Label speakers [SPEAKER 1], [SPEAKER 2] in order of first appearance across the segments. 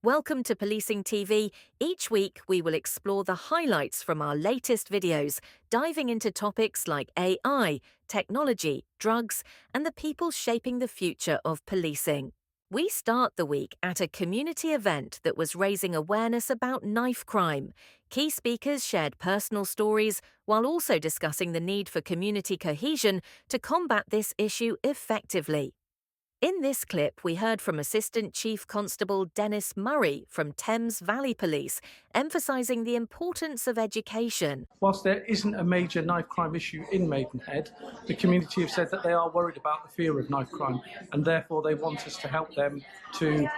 [SPEAKER 1] Welcome to Policing TV. Each week, we will explore the highlights from our latest videos, diving into topics like AI, technology, drugs, and the people shaping the future of policing. We start the week at a community event that was raising awareness about knife crime. Key speakers shared personal stories while also discussing the need for community cohesion to combat this issue effectively. In this clip, we heard from Assistant Chief Constable Dennis Murray from Thames Valley Police, emphasising the importance of education.
[SPEAKER 2] Whilst there isn't a major knife crime issue in Maidenhead, the community have said that they are worried about the fear of knife crime, and therefore they want us to help them to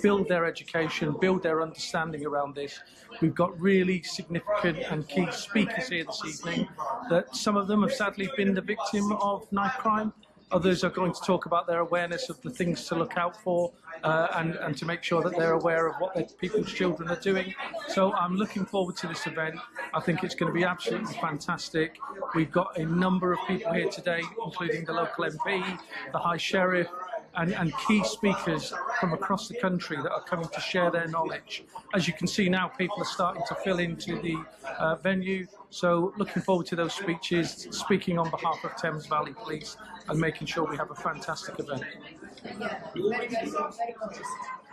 [SPEAKER 2] build their education, build their understanding around this. We've got really significant and key speakers here this evening, that some of them have sadly been the victim of knife crime. Others are going to talk about their awareness of the things to look out for and to make sure that they're aware of what their people's children are doing. So I'm looking forward to this event. I think it's going to be absolutely fantastic. We've got a number of people here today, including the local MP, the High Sheriff, and key speakers from across the country that are coming to share their knowledge. As you can see now, people are starting to fill into the venue. So looking forward to those speeches, speaking on behalf of Thames Valley Police and making sure we have a fantastic event.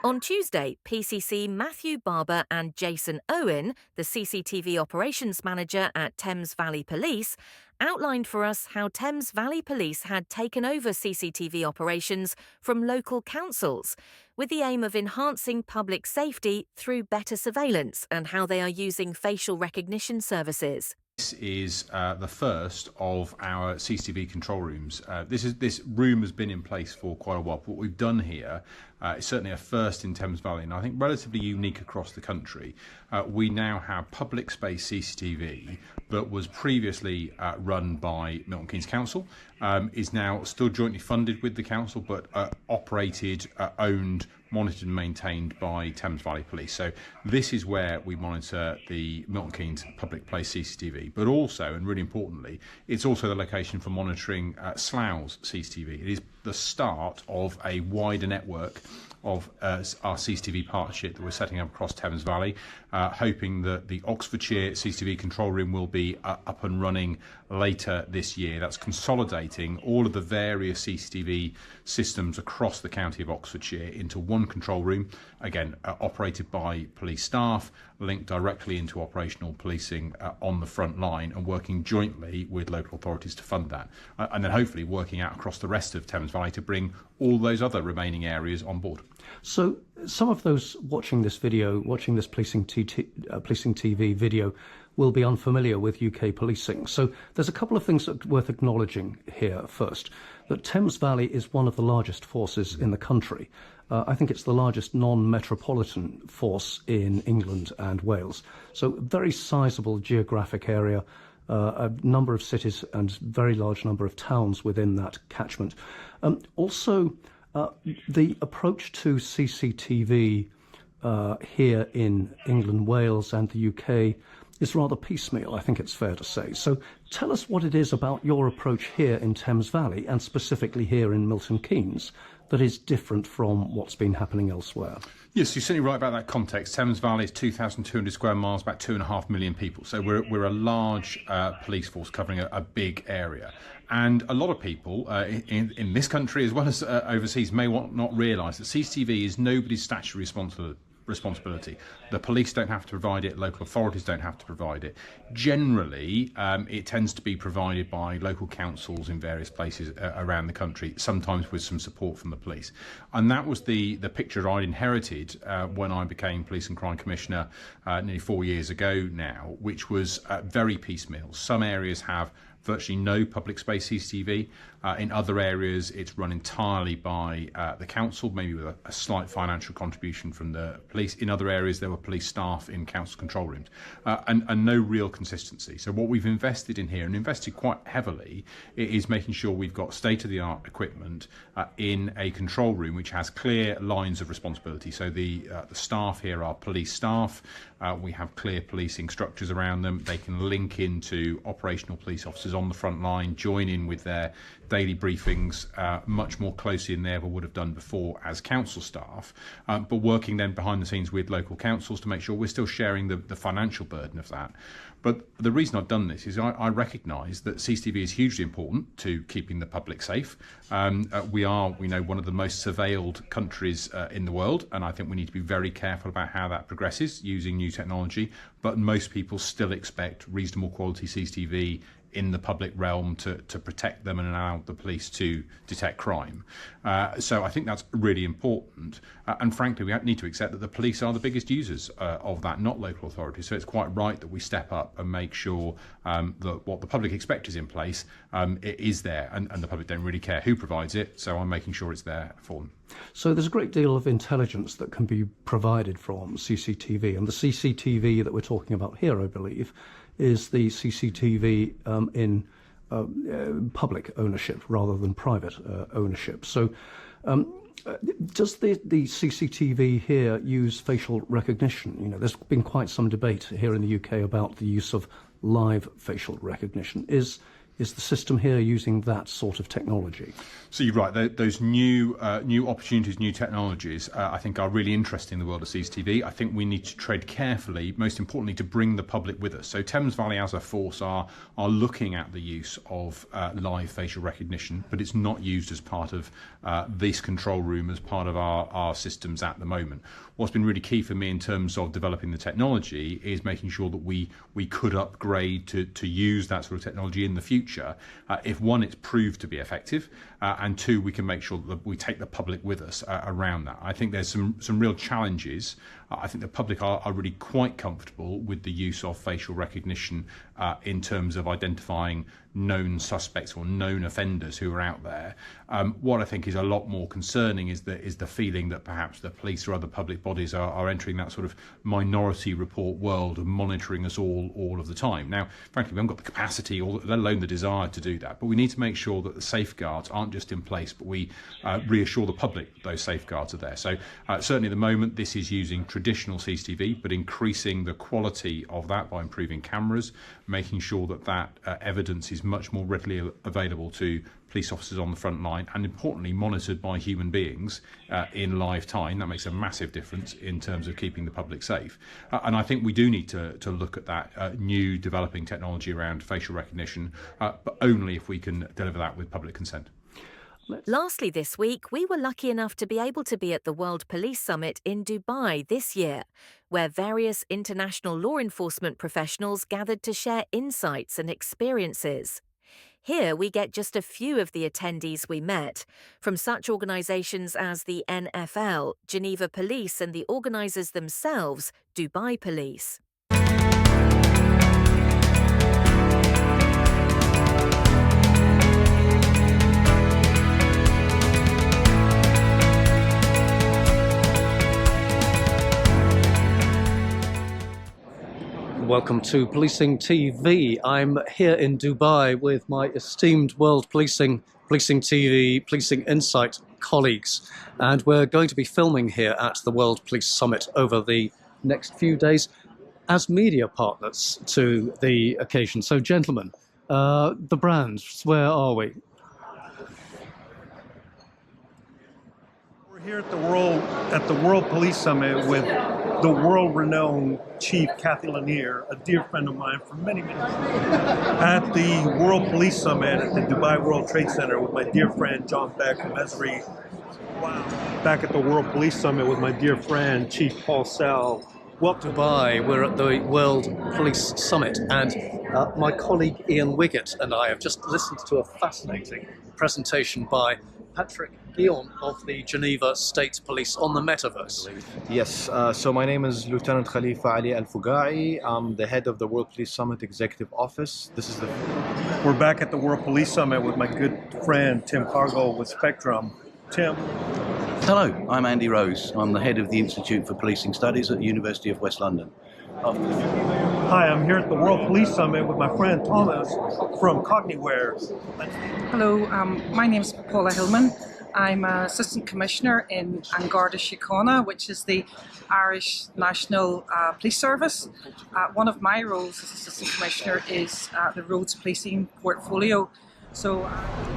[SPEAKER 1] On Tuesday, PCC Matthew Barber and Jason Owen, the CCTV operations manager at Thames Valley Police, outlined for us how Thames Valley Police had taken over CCTV operations from local councils, with the aim of enhancing public safety through better surveillance and how they are using facial recognition services.
[SPEAKER 3] This is the first of our CCTV control rooms. This room has been in place for quite a while. But what we've done here is certainly a first in Thames Valley, and I think relatively unique across the country. We now have public space CCTV that was previously run by Milton Keynes Council, is now still jointly funded with the council, but operated, owned, monitored and maintained by Thames Valley Police. So this is where we monitor the Milton Keynes public place CCTV, but also, and really importantly, it's also the location for monitoring Slough's CCTV. It is the start of a wider network of our CCTV partnership that we're setting up across Thames Valley, hoping that the Oxfordshire CCTV control room will be up and running later this year. That's consolidating all of the various CCTV systems across the county of Oxfordshire into one control room, again operated by police staff, linked directly into operational policing on the front line, and working jointly with local authorities to fund that, and then hopefully working out across the rest of Thames Valley to bring all those other remaining areas on board.
[SPEAKER 4] So some of those watching this video, watching this Policing TV video, will be unfamiliar with UK policing. So there's a couple of things that are worth acknowledging here first. That Thames Valley is one of the largest forces in the country. I think it's the largest non-metropolitan force in England and Wales. So very sizable geographic area, a number of cities and very large number of towns within that catchment. Also, the approach to CCTV here in England, Wales and the UK is rather piecemeal, I think it's fair to say. So tell us what it is about your approach here in Thames Valley, and specifically here in Milton Keynes, that is different from what's been happening elsewhere.
[SPEAKER 3] Yes, you're certainly right about that context. Thames Valley is 2,200 square miles, about 2.5 million people. So we're a large police force covering a big area. And a lot of people in this country as well as overseas may not realise that CCTV is nobody's statutory responsibility. The police don't have to provide it, local authorities don't have to provide it. Generally, it tends to be provided by local councils in various places around the country, sometimes with some support from the police. And that was the picture I inherited when I became Police and Crime Commissioner nearly 4 years ago now, which was very piecemeal. Some areas have virtually no public space CCTV. In other areas, it's run entirely by the council, maybe with a slight financial contribution from the police. In other areas, there were police staff in council control rooms, and no real consistency. So what we've invested in here, and invested quite heavily, is making sure we've got state-of-the-art equipment in a control room which has clear lines of responsibility. So the staff here are police staff. We have clear policing structures around them. They can link into operational police officers officers on the front line join in with their daily briefings much more closely than they ever would have done before as council staff, but working then behind the scenes with local councils to make sure we're still sharing the financial burden of that. But the reason I've done this is I recognise that CCTV is hugely important to keeping the public safe. We know, one of the most surveilled countries in the world, and I think we need to be very careful about how that progresses using new technology. But most people still expect reasonable quality CCTV in the public realm to protect them and allow the police to detect crime. So I think that's really important. And frankly, we need to accept that the police are the biggest users of that, not local authorities. So it's quite right that we step up and make sure that what the public expect is in place, it is there, and the public don't really care who provides it. So I'm making sure it's there for them.
[SPEAKER 4] So there's a great deal of intelligence that can be provided from CCTV, and the CCTV that we're talking about here, I believe, is the CCTV in public ownership rather than private ownership. So does the CCTV here use facial recognition? There's been quite some debate here in the UK about the use of live facial recognition. Is the system here using that sort of technology?
[SPEAKER 3] So you're right. Those new opportunities, new technologies, I think are really interesting in the world of CCTV. I think we need to tread carefully, most importantly, to bring the public with us. So Thames Valley as a force are looking at the use of live facial recognition, but it's not used as part of this control room, as part of our systems at the moment. What's been really key for me in terms of developing the technology is making sure that we could upgrade to use that sort of technology in the future, if one, it's proved to be effective, and two, we can make sure that we take the public with us around that. I think there's some real challenges. I think the public are really quite comfortable with the use of facial recognition in terms of identifying known suspects or known offenders who are out there. What I think is a lot more concerning is the feeling that perhaps the police or other public bodies are entering that sort of minority report world of monitoring us all of the time. Now, frankly, we haven't got the capacity or let alone the desire to do that, but we need to make sure that the safeguards aren't just in place, but we reassure the public that those safeguards are there. So certainly at the moment, this is using traditional CCTV, but increasing the quality of that by improving cameras, making sure that evidence is much more readily available to police officers on the front line, and importantly monitored by human beings in live time. That makes a massive difference in terms of keeping the public safe. And I think we do need to look at that new developing technology around facial recognition, but only if we can deliver that with public consent.
[SPEAKER 1] Lastly this week, we were lucky enough to be able to be at the World Police Summit in Dubai this year, where various international law enforcement professionals gathered to share insights and experiences. Here we get just a few of the attendees we met, from such organisations as the NFL, Geneva Police, and the organisers themselves, Dubai Police.
[SPEAKER 4] Welcome to Policing TV. I'm here in Dubai with my esteemed World Policing TV, Policing Insight colleagues, and we're going to be filming here at the World Police Summit over the next few days as media partners to the occasion. So, gentlemen, the brands, where are we?
[SPEAKER 5] We're here at the World Police Summit with the world-renowned Chief Kathy Lanier, a dear friend of mine for many, many years. At the World Police Summit at the Dubai World Trade Center with my dear friend John Beck from Esri. Wow. Back at the World Police Summit with my dear friend Chief Paul Sell.
[SPEAKER 4] Welcome to Dubai. We're at the World Police Summit, and my colleague Ian Wiggett and I have just listened to a fascinating presentation by Patrick Guillaume of the Geneva State Police on the metaverse.
[SPEAKER 6] Yes, so my name is Lieutenant Khalifa Ali Al-Fugai. I'm the head of the World Police Summit Executive Office.
[SPEAKER 5] We're back at the World Police Summit with my good friend Tim Cargill with Spectrum. Tim.
[SPEAKER 7] Hello, I'm Andy Rose. I'm the head of the Institute for Policing Studies at the University of West London.
[SPEAKER 5] Hi, I'm here at the World Police Summit with my friend Thomas from Cognyware.
[SPEAKER 8] Hello, my name is Paula Hillman. I'm an Assistant Commissioner in An Garda Síochána, which is the Irish National Police Service. One of my roles as Assistant Commissioner is the roads policing portfolio. So,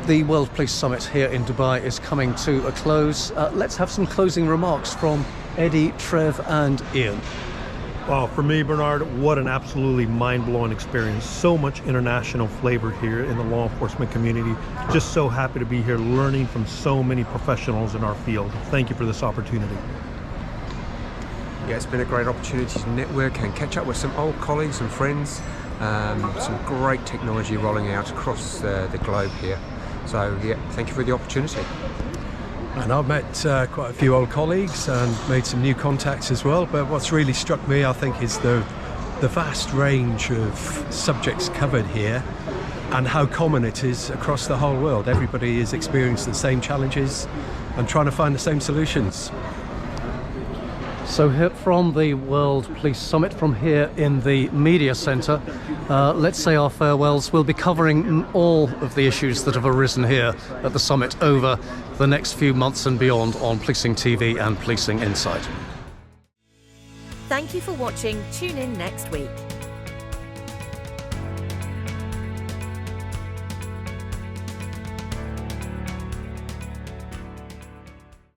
[SPEAKER 4] The World Police Summit here in Dubai is coming to a close. Let's have some closing remarks from Eddie, Trev and Ian.
[SPEAKER 5] Well, for me, Bernard, what an absolutely mind-blowing experience. So much international flavor here in the law enforcement community. Just so happy to be here learning from so many professionals in our field. Thank you for this opportunity.
[SPEAKER 9] Yeah, it's been a great opportunity to network and catch up with some old colleagues and friends. Some great technology rolling out across the globe here. So, yeah, thank you for the opportunity.
[SPEAKER 10] And I've met quite a few old colleagues and made some new contacts as well. But what's really struck me, I think, is the vast range of subjects covered here and how common it is across the whole world. Everybody is experiencing the same challenges and trying to find the same solutions.
[SPEAKER 4] So here from the World Police Summit, from here in the Media Centre, let's say our farewells. We'll be covering all of the issues that have arisen here at the summit over the next few months and beyond on Policing TV and Policing Insight.
[SPEAKER 1] Thank you for watching. Tune in next week.